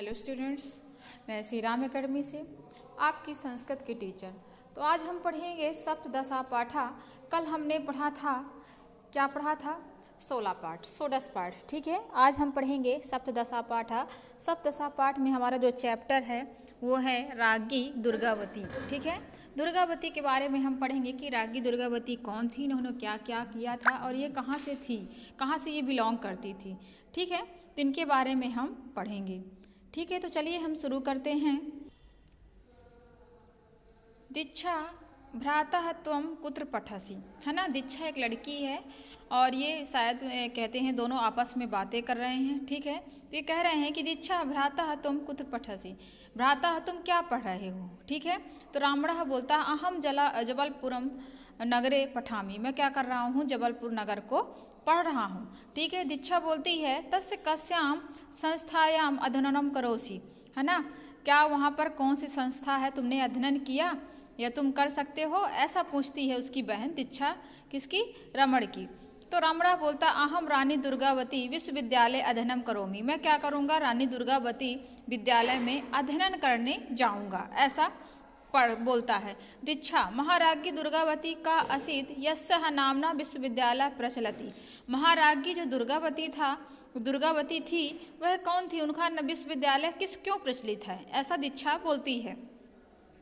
Hello students, मैं Shri Ram academy से आपकी संस्कृत की टीचर। तो आज हम पढ़ेंगे सप्तदशा पाठा। कल हमने पढ़ा था, क्या पढ़ा था? 16 पाठ, 16 पाठ। ठीक है, आज हम पढ़ेंगे सप्तदशा पाठा। सप्तदशा पाठ में हमारा जो चैप्टर है वो है राज्ञी दुर्गावती। ठीक है, दुर्गावती के बारे में हम पढ़ेंगे कि राज्ञी दुर्गावती कौन थी, इन्होंने क्या क्या किया था और ये कहाँ से थी, कहाँ से ये बिलोंग करती थी। ठीक है, तो इनके बारे में हम पढ़ेंगे। ठीक है, तो चलिए हम शुरू करते हैं। दीक्षा भ्रातः त्वं कुत्र पठसि, है ना। दीक्षा एक लड़की है और ये शायद कहते हैं दोनों आपस में बातें कर रहे हैं। ठीक है, तो ये कह रहे हैं कि दीक्षा भ्रातः त्वं कुत्र पठसि, भ्रातः तुम क्या पढ़ रहे हो। ठीक है, तो रामणः बोलता अहम जबलपुरम नगरे पठामी, मैं क्या कर रहा हूँ, जबलपुर नगर को पढ़ रहा हूँ। ठीक है, दीक्षा बोलती है तस्य कस्याम संस्थायाम अध्ययनम करोसि, है ना, क्या वहाँ पर कौन सी संस्था है, तुमने अध्ययन किया या तुम कर सकते हो, ऐसा पूछती है उसकी बहन दीक्षा, किसकी, रमण की। तो रमणा बोलता अहम रानी दुर्गावती विश्वविद्यालय अध्ययनम करोमि, मैं क्या करूँगा, रानी दुर्गावती विद्यालय में अध्ययन करने जाऊँगा, ऐसा बोलता है। दीक्षा महाराज्ञी दुर्गावती का असीत यस्सह नामना विश्वविद्यालय प्रचलति, महाराज्ञी जो दुर्गावती थी वह कौन थी, उनका विश्वविद्यालय क्यों प्रचलित है, ऐसा दीक्षा बोलती है।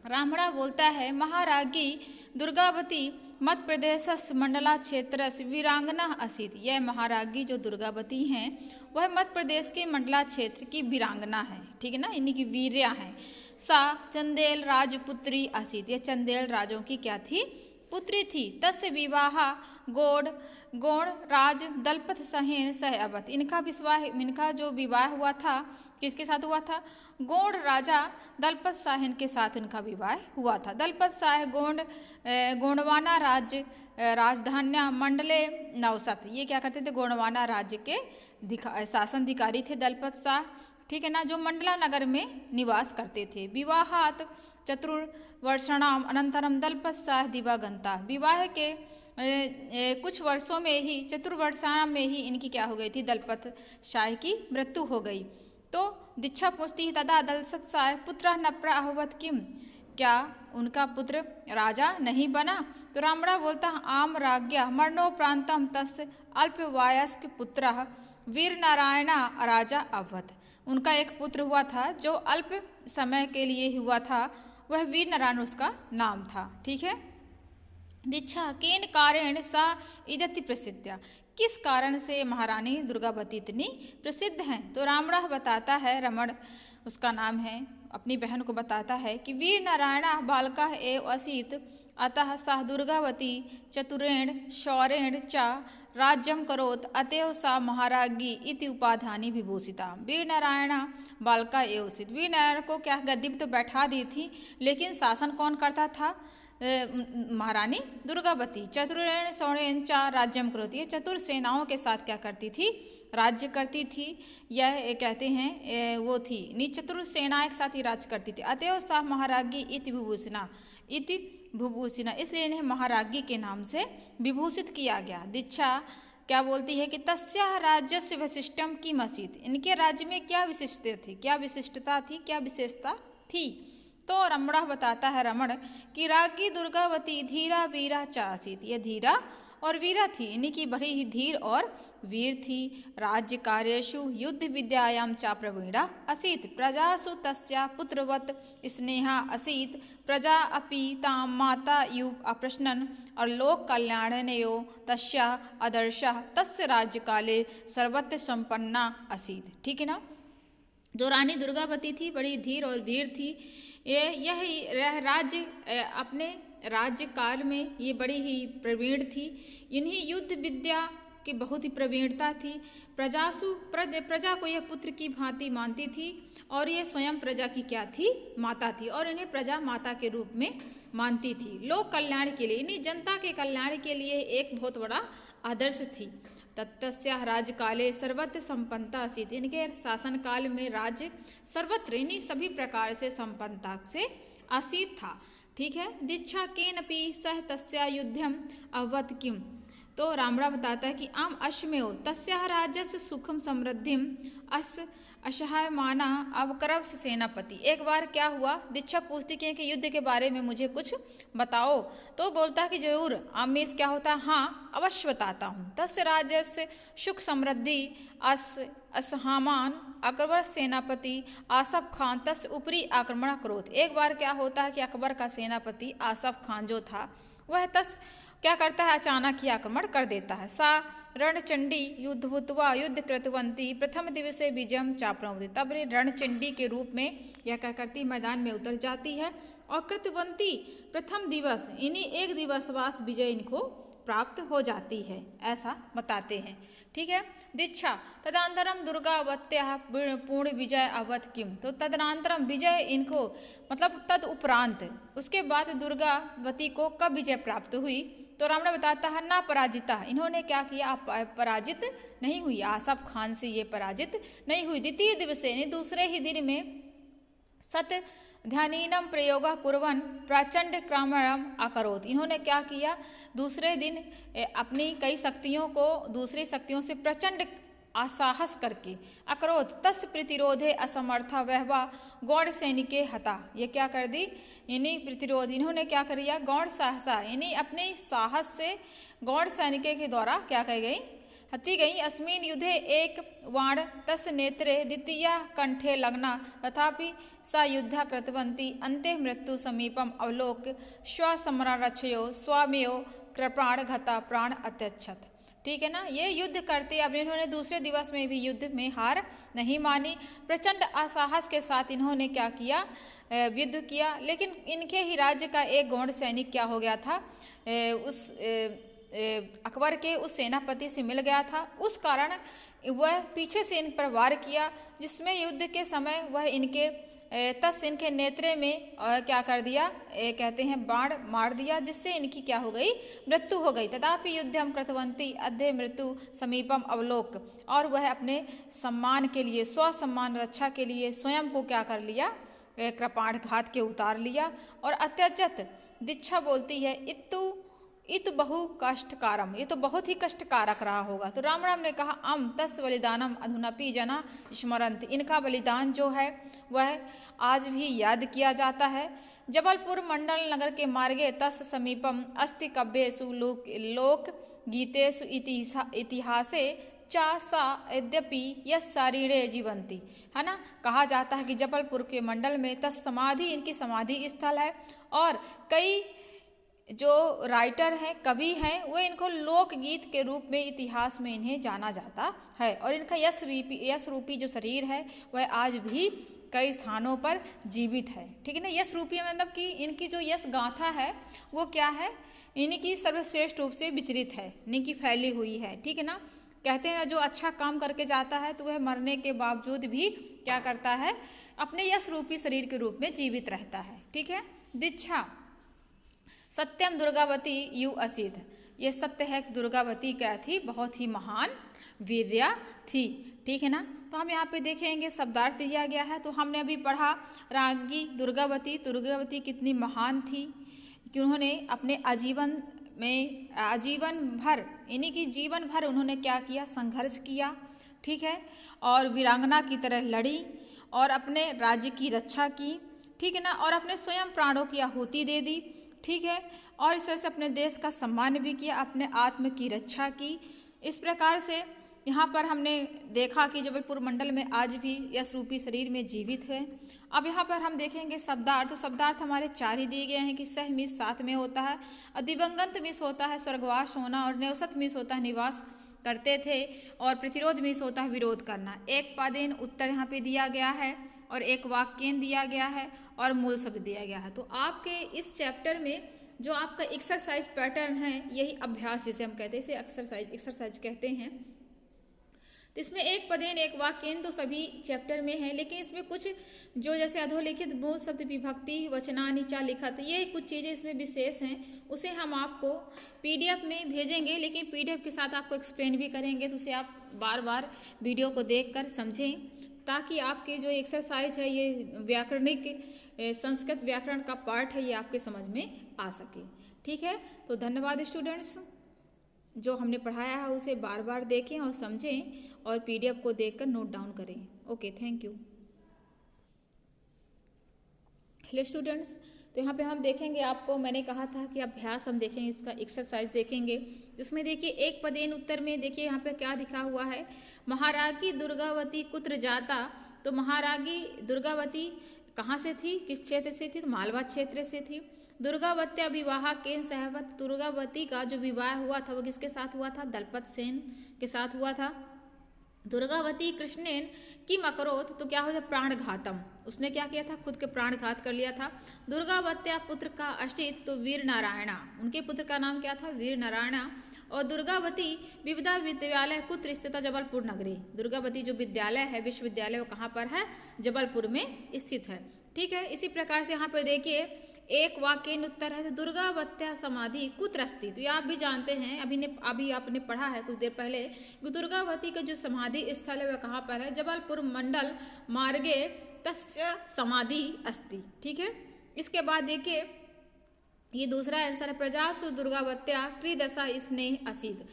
रामणा बोलता है महाराज्ञी दुर्गावती मध्य प्रदेश मंडला क्षेत्र वीरांगना असीत, यह महाराज्ञी जो दुर्गावती हैं वह मध्य प्रदेश के मंडला क्षेत्र की वीरांगना है। ठीक है ना, इन्हीं की वीर्या हैं। सा चंदेल राजपुत्री असीत, यह चंदेल राजों की क्या थी, पुत्री थी। तस्य विवाह गौड़ राज दलपत सहेन सह अवत, इनका जो विवाह हुआ था किसके साथ हुआ था, गौड़ राजा दलपत साहिन के साथ इनका विवाह हुआ था। दलपत साह गोंडवाना राज्य राजधान्या मंडले नवसत, ये क्या करते थे, गोंडवाना राज्य के शासन अधिकारी थे दलपत शाह। ठीक है ना, जो मंडला नगर में निवास करते थे। विवाहात चतुर्वर्षणाम अनंतरम दलपत शाह दिवागंता, विवाह के कुछ वर्षों में ही, चतुर्वर्षा में ही इनकी क्या हो गई थी, दलपत शाह की मृत्यु हो गई। तो दीक्षा पूछती है तदा दलपत शाह पुत्र न प्राहवत किम, क्या उनका पुत्र राजा नहीं बना। तो रामणा बोलता आम राज्ञा मरणोपरांतम तस्य अल्पवयस्क पुत्रः वीर नारायणा राजा अवध, उनका एक पुत्र हुआ था जो अल्प समय के लिए हुआ था, वह वीर नारायण उसका नाम था। ठीक है, दीक्षा केन कारेण सा इदति प्रसिद्ध, किस कारण से महारानी दुर्गावती इतनी प्रसिद्ध हैं। तो रामणा बताता है, रमण उसका नाम है, अपनी बहन को बताता है कि वीर नारायणा बालका एव असीत अतः सह दुर्गावती चतुरेण शौरेण च राज्यम करोत अतएव सा महाराज्ञी इति उपाधानी विभूषिता। वीर नारायणा बालका एव असीत, वीर नारायण को क्या गद्दी तो बैठा दी थी, लेकिन शासन कौन करता था, महारानी दुर्गावती। चतुरेण शौरेण च राज्यम करोती, ये चतुर सेनाओं के साथ क्या करती थी, राज्य करती थी। यह कहते हैं वो थी चतुर सेनाएं के साथ ही राज्य करती थी। अतएव सा महाराज्ञी इति विभूषिना, इसलिए इन्हें महाराज्ञी के नाम से विभूषित किया गया। दीक्षा क्या बोलती है कि तस्या राज्यस्य वैशिष्ट्यम की मसीत, इनके राज्य में क्या विशिष्टता थी, क्या विशिष्टता थी, क्या विशेषता थी। तो रमणा बताता है, रमण कि राज्ञी दुर्गावती धीरा वीरा च आसीत, यह धीरा और वीरा थी, इन्हीं की बड़ी ही धीर और वीर थी। राज्य कार्येषु युद्ध विद्यायाम च प्रवीणा असीत, प्रजासु तस्या पुत्रवत स्नेहा असीत, प्रजा अपि ताम माता युव अप्रश्नन और लोक कल्याणनयो तस्या आदर्शः तस्य राज्य काले सर्वत्र संपन्ना असीत। ठीक है ना, जो रानी दुर्गावती थी बड़ी धीर और वीर थी, यह राज्य अपने राज्य काल में ये बड़ी ही प्रवीण थी, इन्हीं युद्ध विद्या की बहुत ही प्रवीणता थी। प्रजा को यह पुत्र की भांति मानती थी और ये स्वयं प्रजा की क्या थी, माता थी, और इन्हें प्रजा माता के रूप में मानती थी। लोक कल्याण के लिए, इन्हीं जनता के कल्याण के लिए एक बहुत बड़ा आदर्श थी। तत्स्याः राज्य काले सर्वत्र संपन्नता आसीत, इनके शासन काल में राज्य सर्वत्र इन्हीं सभी प्रकार से संपन्नता से आसीत था। ठीक है, दीक्षा केनपि सह तस्या युद्धम अवत किम, तो रामड़ा बताता है कि आम अश्मेव तस्याः राज्यस्य सुखम समृद्धिम अस असहाय माना अवक्रवस सेनापति। एक बार क्या हुआ, दीक्षा पूछती कि युद्ध के बारे में मुझे कुछ बताओ, तो बोलता है कि जरूर आमिष क्या होता है, हाँ अवश्य बताता हूँ। तस्य राजस्य सुख समृद्धि असहामान अकबर सेनापति आसफ खान तस् ऊपरी आक्रमण क्रोध। एक बार क्या होता है कि अकबर का सेनापति आसफ खान जो था वह तस क्या करता है, अचानक ही आक्रमण कर देता है। सा रणचंडी युद्ध भूतवा युद्ध कृतवंती प्रथम दिवसे विजयम चाप्नोति। तब रणचंडी के रूप में यह क्या करती, मैदान में उतर जाती है और कृतवंती प्रथम दिवस इन्हीं एक दिवसवास विजय इनको प्राप्त हो जाती है, ऐसा बताते हैं। ठीक है। दीक्षा तदनंतरम दुर्गावत्या पूर्ण विजय अवध किम। तो तदनंतरम विजय इनको मतलब तद उपरांत उसके बाद दुर्गावती को कब विजय प्राप्त हुई, तो रावण बताता है ना पराजिता, इन्होंने क्या किया, पराजित नहीं हुई, आसफ खान से ये पराजित नहीं हुई। द्वितीय दिवस यानी दूसरे ही दिन में सत ध्यानीनम प्रयोग कुर्वन प्रचंड क्रमणम अकरोत। इन्होंने क्या किया, दूसरे दिन अपनी कई शक्तियों को दूसरी शक्तियों से प्रचंड असाहस करके अकरोत तस् प्रतिरोधे असमर्था वहवा गौड़ सैनिके हता। ये क्या कर दी, इन्हीं प्रतिरोध इन्होंने क्या कर दिया, गौड़ साहसा यानी अपने साहस से गौड़ सैनिके के द्वारा क्या कह गई, हती गई। अस्मिन युद्धे एक वाण तस् नेत्रे द्वितीय कंठे लग्ना तथापि सा युद्धा कृतवंती अंते मृत्यु समीपम अवलोक स्वसमरक्षयो स्वामेयो कृपाण घता प्राण अत्यक्षत। ठीक है ना। ये युद्ध करते, अब इन्होंने दूसरे दिवस में भी युद्ध में हार नहीं मानी, प्रचंड असाहस के साथ इन्होंने क्या किया, युद्ध किया। लेकिन इनके ही राज्य का एक गौड़ सैनिक क्या हो गया था, उस अकबर के उस सेनापति से मिल गया था, उस कारण वह पीछे से इन पर वार किया, जिसमें युद्ध के समय वह इनके तस इनके नेत्रे में क्या कर दिया, कहते हैं बाण मार दिया, जिससे इनकी क्या हो गई, मृत्यु हो गई। तथापि युद्धम कृतवंती अद्य मृत्यु समीपम अवलोक। और वह अपने सम्मान के लिए, स्व सम्मान रक्षा के लिए स्वयं को क्या कर लिया, कृपाण घात के उतार लिया। और अत्यजत दीक्षा बोलती है इत बहु कष्टकारम, ये तो बहुत ही कष्टकारक रहा होगा। तो राम ने कहा अम तस् बलिदानम अधुनपि जना स्मरंत। इनका बलिदान जो है वह आज भी याद किया जाता है। जबलपुर मंडल नगर के मार्गे तस् समीपम अस्ति कव्येषु लोक गीतेषु इतिहासे चा सा यद्यपि यस शारीरे जीवंती, है ना। कहा जाता है कि जबलपुर के मंडल में तस् समाधि इनकी समाधि स्थल है, और कई जो राइटर हैं, कवि हैं, वो इनको लोकगीत के रूप में इतिहास में इन्हें जाना जाता है। और इनका यश रूपी जो शरीर है वह आज भी कई स्थानों पर जीवित है। ठीक है ना। यश रूपी मतलब कि इनकी जो यश गाथा है वो क्या है, इनकी सर्वश्रेष्ठ रूप से विचरित है, इनकी फैली हुई है। ठीक है ना। कहते हैं जो अच्छा काम करके जाता है तो वह मरने के बावजूद भी क्या करता है, अपने यश रूपी शरीर के रूप में जीवित रहता है। ठीक है। दीक्षा सत्यम दुर्गावती यु असिध। ये सत्य है कि दुर्गावती क्या थी, बहुत ही महान वीर्या थी। ठीक है ना। तो हम यहाँ पे देखेंगे शब्दार्थ दिया गया है। तो हमने अभी पढ़ा राज्ञी दुर्गावती कितनी महान थी कि उन्होंने अपने आजीवन भर इन्हीं की जीवन भर उन्होंने क्या किया, संघर्ष किया। ठीक है। और वीरांगना की तरह लड़ी और अपने राज्य की रक्षा की। ठीक है ना। और अपने स्वयं प्राणों की आहुति दे दी। ठीक है। और इस तरह से अपने देश का सम्मान भी किया, अपने आत्म की रक्षा की। इस प्रकार से यहाँ पर हमने देखा कि जबलपुर मंडल में आज भी यश रूपी शरीर में जीवित है। अब यहाँ पर हम देखेंगे शब्दार्थ। तो शब्दार्थ हमारे 4 ही दिए गए हैं कि सह मिस साथ में होता है, दिवंगत मिस होता है स्वर्गवास होना, और नेवसत मिस होता है निवास करते थे, और प्रतिरोध मिस होता है विरोध करना। एक पादेन उत्तर यहाँ पे दिया गया है और एक वाक्यन दिया गया है और मूल शब्द दिया गया है। तो आपके इस चैप्टर में जो आपका एक्सरसाइज पैटर्न है, यही अभ्यास जिसे हम कहते हैं, इसे एक्सरसाइज कहते हैं। तो इसमें एक पदेन एक वाक्यन तो सभी चैप्टर में है, लेकिन इसमें कुछ जो जैसे अधोलिखित मूल शब्द विभक्ति वचनानि चा लिखत, ये कुछ चीज़ें इसमें विशेष हैं, उसे हम आपको PDF में भेजेंगे। लेकिन PDF के साथ आपको एक्सप्लेन भी करेंगे, तो उसे आप बार बार वीडियो को देखकर समझें, ताकि आपके जो एक्सरसाइज है ये व्याकरणिक संस्कृत व्याकरण का पार्ट है, ये आपके समझ में आ सके। ठीक है। तो धन्यवाद स्टूडेंट्स। जो हमने पढ़ाया है उसे बार बार देखें और समझें, और PDF को देखकर नोट डाउन करें। Okay, thank you. Hello students, तो यहाँ पे हम देखेंगे, आपको मैंने कहा था कि अभ्यास हम देखेंगे, इसका एक्सरसाइज देखेंगे। जिसमें देखिए एक पदेन उत्तर में देखिए यहाँ पे क्या लिखा हुआ है, महारागी दुर्गावती कुत्र जाता। तो महारागी दुर्गावती कहाँ से थी, किस क्षेत्र से थी, तो मालवा क्षेत्र से थी। दुर्गावत्या विवाह केन सहवत, दुर्गावती का जो विवाह हुआ था वो किसके साथ हुआ था, दलपत सेन के साथ हुआ था। दुर्गावती कृष्णेन की मकरोत, तो क्या हो जाए, प्राणघातम, उसने क्या किया था, खुद के प्राणघात कर लिया था। दुर्गावत्या पुत्र का अशित, तो वीर नारायणा, उनके पुत्र का नाम क्या था, वीर नारायणा। और दुर्गावती विविधा विद्यालय कुत्र स्थित, जबलपुर नगरी। दुर्गावती जो विद्यालय है, विश्वविद्यालय, वो कहाँ पर है, जबलपुर में स्थित है। ठीक है, इसी प्रकार से यहाँ पर देखिए एक वाक्य उत्तर है, तो दुर्गावत्या समाधि कुत्र अस्ति। तो ये आप भी जानते हैं, अभी आपने पढ़ा है कुछ देर पहले कि दुर्गावती का जो समाधि स्थल है वह कहाँ पर है, जबलपुर मंडल मार्गे तस्य समाधि अस्ति। ठीक है, इसके बाद देखिए ये दूसरा आंसर है, प्रजासु दुर्गावत्या क्रीदशा स्नेह असीत।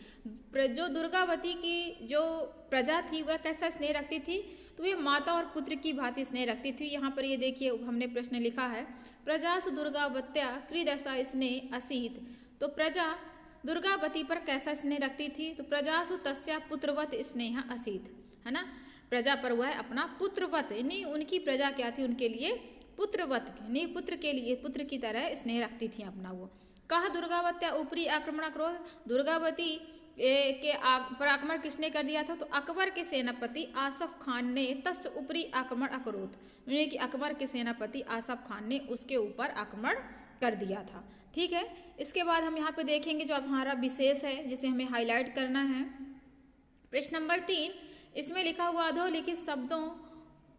जो दुर्गावती की जो प्रजा थी वह कैसा स्नेह रखती थी, तो ये माता और पुत्र की भांति स्नेह रखती थी। यहाँ पर ये देखिए हमने प्रश्न लिखा है, प्रजासु दुर्गावत्या क्रीदशा स्नेह असीत। तो प्रजा दुर्गावती पर कैसा स्नेह रखती थी, तो प्रजासु तस्या पुत्रवत स्नेह असीत, है ना। प्रजा पर वह अपना पुत्रवत, यानी उनकी प्रजा क्या थी, उनके लिए पुत्रवत, नहीं पुत्र के लिए, पुत्र की तरह स्नेह रखती थी अपना वो। कहा दुर्गावत्या ऊपरी आक्रमण करो, दुर्गावती के पर आक्रमण किसने कर दिया था, तो अकबर के सेनापति आसफ खान ने तस् ऊपरी आक्रमण अकरोत, यानी कि अकबर के सेनापति आसफ खान ने उसके ऊपर आक्रमण कर दिया था। ठीक है, इसके बाद हम यहाँ पे देखेंगे जो हमारा विशेष है जिसे हमें हाईलाइट करना है, प्रश्न नंबर 3, इसमें लिखा हुआ अधोलिखित शब्दों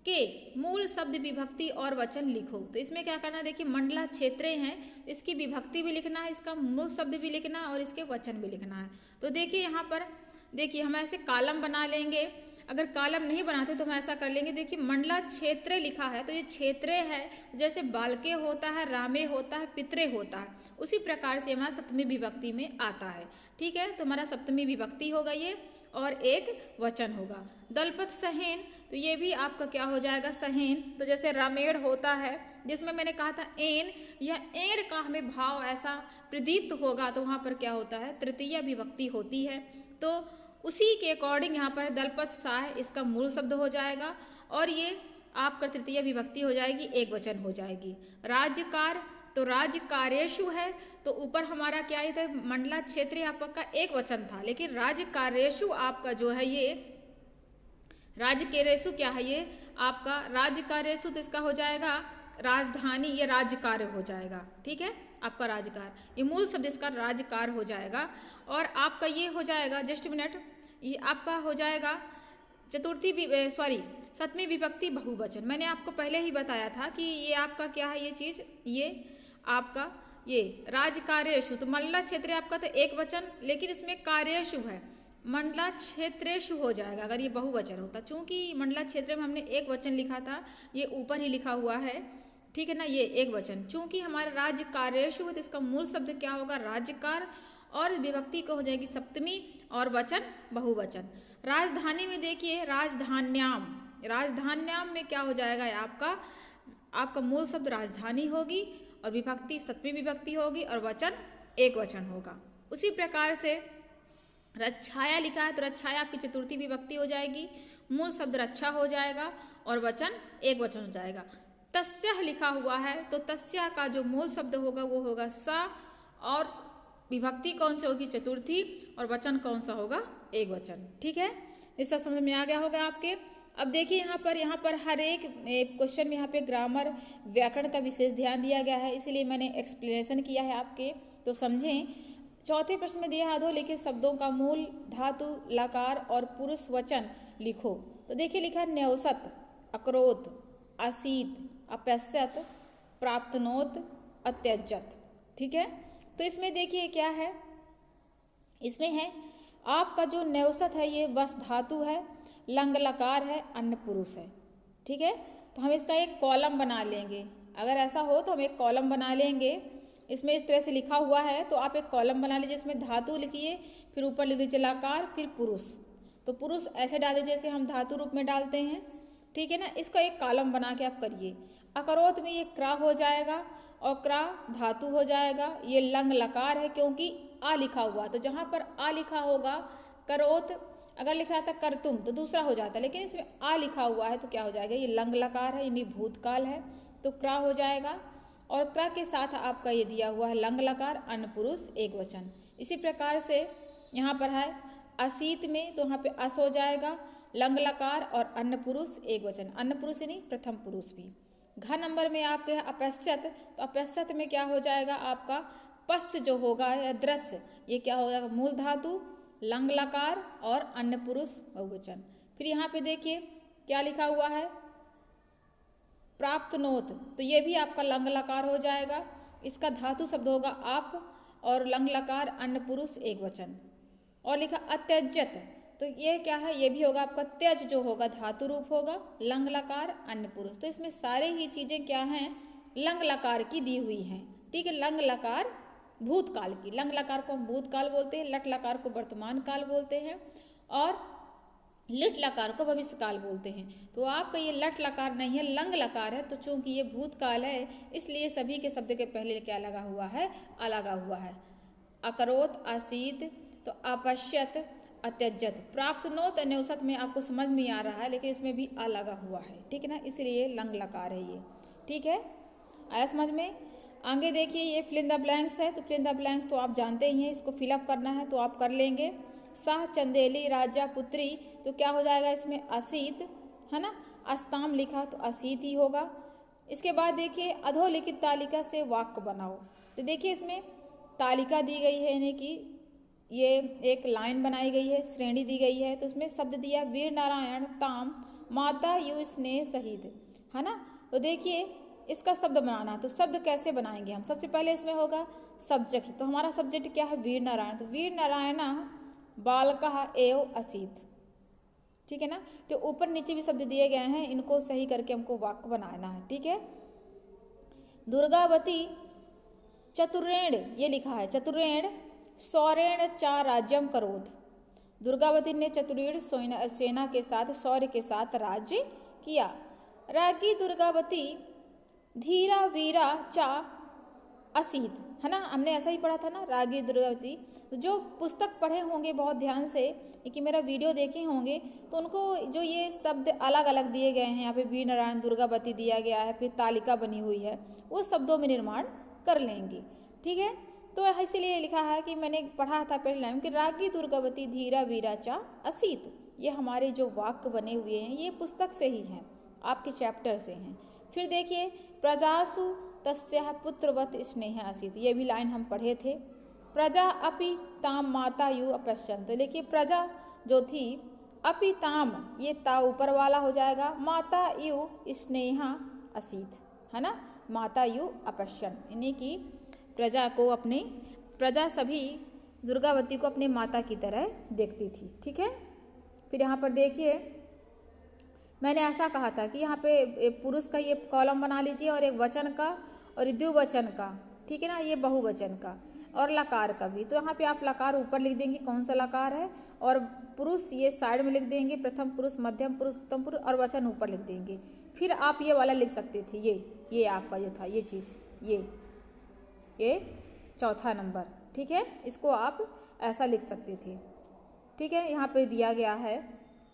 के मूल शब्द विभक्ति और वचन लिखो। तो इसमें क्या करना है, देखिए मंडला क्षेत्रे हैं, इसकी विभक्ति भी लिखना है, इसका मूल शब्द भी लिखना है और इसके वचन भी लिखना है। तो देखिए यहाँ पर देखिए हम ऐसे कॉलम बना लेंगे, अगर कॉलम नहीं बनाते तो हम ऐसा कर लेंगे, देखिए मंडला क्षेत्र लिखा है तो ये क्षेत्र है, जैसे बालके होता है, रामे होता है, पितरे होता है, उसी प्रकार से हमारा सप्तमी विभक्ति में आता है। ठीक है, तो हमारा सप्तमी विभक्ति होगा ये, और एक वचन होगा। दलपत सहेन, तो ये भी आपका क्या हो जाएगा, सहेन। तो जैसे रामेण होता है, जिसमें मैंने कहा था एन या एण का हमें भाव ऐसा प्रदीप्त होगा, तो वहाँ पर क्या होता है, तृतीय विभक्ति होती है। तो उसी के अकॉर्डिंग यहाँ पर दलपत साह इसका मूल शब्द हो जाएगा, और ये आपका तृतीय विभक्ति हो जाएगी, एक वचन हो जाएगी। राज्यकार, तो राज्य कार्येषु है, तो ऊपर हमारा क्या है था, मंडला क्षेत्र आपका एक वचन था, लेकिन राज्य कार्येषु आपका जो है ये राज्य कार्येषु क्या है, ये आपका राज्य कार्येषु, तो इसका हो जाएगा राजधानी, ये राज्य कार्य हो जाएगा। ठीक है, आपका राज्यकार, ये मूल शब्द इसका राज्यकार हो जाएगा। और आपका ये हो जाएगा, जस्ट मिनट, ये आपका हो जाएगा सप्तमी विभक्ति बहुवचन। मैंने आपको पहले ही बताया था कि ये आपका क्या है, ये चीज़, ये आपका ये राज्य कार्येषु, तो मंडला क्षेत्र आपका तो एक वचन, लेकिन इसमें कार्येषु है, मंडला क्षेत्रेषु हो जाएगा अगर ये बहुवचन होता। चूंकि मंडला क्षेत्र में हमने एक वचन लिखा था, ये ऊपर ही लिखा हुआ है, ठीक है ना, ये एक वचन। चूंकि हमारा राज्य कार्येषु है तो इसका मूल शब्द क्या होगा, राज्यकार, और विभक्ति को हो जाएगी सप्तमी, और वचन बहुवचन। राजधानी में देखिए राजधान्याम, राजधान्याम में क्या हो जाएगा, आपका मूल शब्द राजधानी होगी, और विभक्ति सप्तमी विभक्ति होगी, और वचन एक वचन होगा। उसी प्रकार से रक्षाया लिखा है, तो रक्षाया आपकी चतुर्थी विभक्ति हो जाएगी, मूल शब्द रक्षा हो जाएगा, और वचन एक वचन हो जाएगा। तस्या लिखा हुआ है, तो तस्या का जो मूल शब्द होगा वो होगा सा, और विभक्ति कौन सी होगी, चतुर्थी, और वचन कौन सा होगा, एक वचन। ठीक है, इस सब समझ में आ गया होगा आपके। अब देखिए यहाँ पर हर एक क्वेश्चन में यहाँ पे ग्रामर व्याकरण का विशेष ध्यान दिया गया है, इसलिए मैंने एक्सप्लेनेशन किया है आपके, तो समझें। चौथे प्रश्न में दिया अधोलिखित शब्दों का मूल धातु लकार और पुरुष वचन लिखो। तो देखिए लिखा है न्यौसत, अकरोत, असीत, अपश्यत, प्राप्तनोत, अत्यजत। ठीक है, तो इसमें देखिए क्या है, इसमें है आपका जो न्यौसत है ये वस धातु है, लंग लकार है, अन्न पुरुष है। ठीक है, तो हम इसका एक कॉलम बना लेंगे, अगर ऐसा हो तो हम एक कॉलम बना लेंगे। इसमें इस तरह से लिखा हुआ है, तो आप एक कॉलम बना लीजिए, इसमें धातु लिखिए, फिर ऊपर लिख दीजिए लकार, फिर पुरुष। तो पुरुष ऐसे डाल दीजिए जैसे हम धातु रूप में डालते हैं। ठीक है ना। इसका एक कॉलम बना के आप करिए। अकरोत में ये क्रा हो जाएगा और क्रा धातु हो जाएगा। ये लंग लकार है क्योंकि आ लिखा हुआ, तो जहाँ पर आ लिखा होगा करोत, अगर लिखा था करतुम तो दूसरा हो जाता, लेकिन इसमें आ लिखा हुआ है तो क्या हो जाएगा, ये लंग लकार है यानी भूतकाल है, तो क्रा हो जाएगा। और क्रा के साथ आपका ये दिया हुआ है लंग लकार अन्न पुरुष एक वचन। इसी प्रकार से यहाँ पर है असीत में, तो वहाँ पे अस हो जाएगा, लंग लकार और अन्न पुरुष एक वचन, अन्न पुरुष यानी प्रथम पुरुष भी। घ नंबर में आपके अपश्यत, तो अपश्यत में क्या हो जाएगा आपका पश्च जो होगा या दृश्य, ये क्या हो जाएगा मूल धातु लंग लकार और अन्न पुरुष बहुवचन। फिर यहाँ पे देखिए क्या लिखा हुआ है प्राप्त नोत, तो ये भी आपका लंग लकार हो जाएगा। इसका धातु शब्द होगा आप और लंग लकार अन्न पुरुष एक वचन। और लिखा अत्यजत, तो ये क्या है, ये भी होगा आपका त्यज जो होगा धातु रूप होगा लंग लकार अन्न पुरुष। तो इसमें सारे ही चीज़ें क्या हैं लंग लकार की दी हुई हैं, ठीक है। लंग लकार भूतकाल की, लंग लकार को हम भूतकाल बोलते हैं, लट लकार को वर्तमान काल बोलते हैं और लिट लकार को भविष्य काल बोलते हैं। तो आपका ये लट लकार नहीं है लंग लकार है, तो चूंकि ये भूतकाल है इसलिए सभी के शब्द के पहले क्या लगा हुआ है आ लगा हुआ है। अकरोत आसीत, तो अपश्यत अत्यजत, प्राप्त नोत अन्योसत में आपको समझ में आ रहा है लेकिन इसमें भी आ लगा हुआ है, ठीक है ना, इसलिए लंग लकार है ये, ठीक है। आया समझ में। आगे देखिए ये फिल इन द ब्लैंक्स है, तो फिल इन द ब्लैंक्स तो आप जानते ही हैं, इसको फिलअप करना है तो आप कर लेंगे। शाह चंदेली राजा पुत्री, तो क्या हो जाएगा इसमें असीत है ना, अस्ताम लिखा तो असीत ही होगा। इसके बाद देखिए अधोलिखित तालिका से वाक्य बनाओ, तो देखिए इसमें तालिका दी गई है यानी कि ये एक लाइन बनाई गई है, श्रेणी दी गई है, तो उसमें शब्द दिया वीर नारायण ताम माता यु स्नेह सहित, है ना। तो देखिए इसका शब्द बनाना है, तो शब्द कैसे बनाएंगे हम, सबसे पहले इसमें होगा सब्जेक्ट, तो हमारा सब्जेक्ट क्या है वीर नारायण, तो वीर नारायणा बालकः एव असीत, ठीक है ना। तो ऊपर नीचे भी शब्द दिए गए हैं, इनको सही करके हमको वाक्य बनाना है, ठीक है। दुर्गावती चतुरेण, ये लिखा है चतुरेण सौरेण चा राज्यम करोत, दुर्गावती ने चतुरेण सेना के साथ शौर्य के साथ राज्य किया। राज्ञी दुर्गावती धीरा वीरा चा असीत, है ना, हमने ऐसा ही पढ़ा था ना राज्ञी दुर्गावती। तो जो पुस्तक पढ़े होंगे बहुत ध्यान से कि मेरा वीडियो देखे होंगे तो उनको जो ये शब्द अलग अलग दिए गए हैं, यहाँ पे वीर नारायण दुर्गावती दिया गया है, फिर तालिका बनी हुई है, वो शब्दों में निर्माण कर लेंगे, ठीक है। तो इसीलिए लिखा है कि मैंने पढ़ा था पहले लाइन कि राज्ञी दुर्गावती धीरा वीरा चा असीत, ये हमारे जो वाक्य बने हुए हैं ये पुस्तक से ही हैं, आपके चैप्टर से हैं। फिर देखिए प्रजासु तस्याः पुत्रवत स्नेह असीत, ये भी लाइन हम पढ़े थे। प्रजा अपि ताम माता यु अपश्यन, तो देखिए प्रजा जो थी अपि ताम, ये ता ऊपर वाला हो जाएगा, माता यु स्नेहा असीत, है ना, माता यु अपश्यन, यानी कि प्रजा को अपने प्रजा सभी दुर्गावती को अपने माता की तरह देखती थी, ठीक है। फिर यहाँ पर देखिए मैंने ऐसा कहा था कि यहाँ पे पुरुष का ये कॉलम बना लीजिए और एक वचन का और द्विवचन का, ठीक है ना, ये बहुवचन का और लकार का भी। तो यहाँ पे आप लकार ऊपर लिख देंगे कौन सा लकार है, और पुरुष ये साइड में लिख देंगे, प्रथम पुरुष मध्यम पुरुष उत्तम पुरुष, और वचन ऊपर लिख देंगे। फिर आप ये वाला लिख सकते थे, ये आपका जो था ये चीज़, ये चौथा नंबर, ठीक है, इसको आप ऐसा लिख सकते थे, ठीक है। यहाँ पर दिया गया है,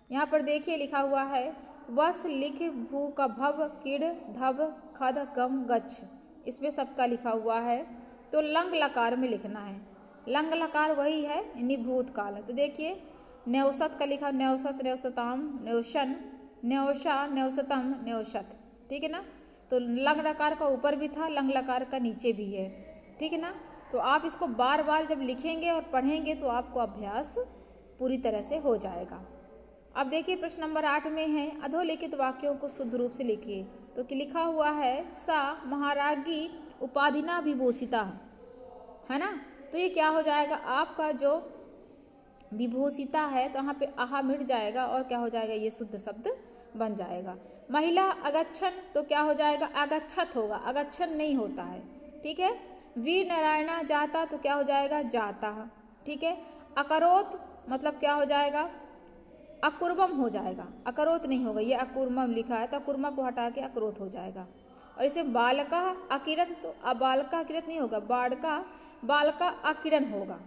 यहाँ पर देखिए लिखा हुआ है वस लिख भू का भव किड़ धव खद गम गच्छ, इसमें सबका लिखा हुआ है। तो लंग लकार में लिखना है, लंग लकार वही है यानी भूतकाल है। तो देखिए न्यौसत का लिखा न्यौसत न्यौसताम न्यौशन न्यौशा न्यौसतम न्यौशत, ठीक है ना। तो लंग लकार का ऊपर भी था, लंग लकार का नीचे भी है, ठीक है ना। तो आप इसको बार बार जब लिखेंगे और पढ़ेंगे तो आपको अभ्यास पूरी तरह से हो जाएगा। अब देखिए प्रश्न नंबर 8 में है अधोलिखित वाक्यों को शुद्ध रूप से लिखिए। तो कि लिखा हुआ है सा महाराज्ञी उपाधिना विभूषिता, है ना। तो ये क्या हो जाएगा आपका जो विभूषिता है, तो यहाँ पे आहा मिट जाएगा और क्या हो जाएगा ये शुद्ध शब्द बन जाएगा। महिला अगच्छन, तो क्या हो जाएगा अगच्छत होगा, अगच्छन नहीं होता है, ठीक है। वीर नारायणा जाता, तो क्या हो जाएगा जाता, ठीक है। अकरोत मतलब क्या हो जाएगा अकुर्मम हो जाएगा, अकरोत नहीं होगा। ये अकुर्मम लिखा है तो अकुर्मा को हटा के अकरोत हो जाएगा। और इसे बालका अकिरत, तो बालका अकिरत नहीं होगा, बालका अकिरण होगा।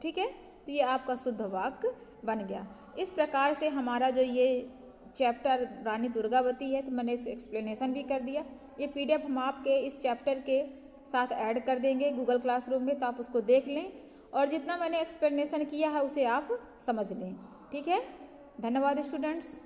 ठीक है, तो ये आपका शुद्ध वाक्य बन गया। इस प्रकार से हमारा जो ये चैप्टर रानी दुर्गावती है, तो मैंने इस एक्सप्लेनेशन भी कर दिया। ये PDF हम आपके इस चैप्टर के साथ ऐड कर देंगे गूगल क्लासरूम में, तो आप उसको देख लें और जितना मैंने एक्सप्लेनेशन किया है उसे आप समझ लें। ठीक है, धन्यवाद स्टूडेंट्स।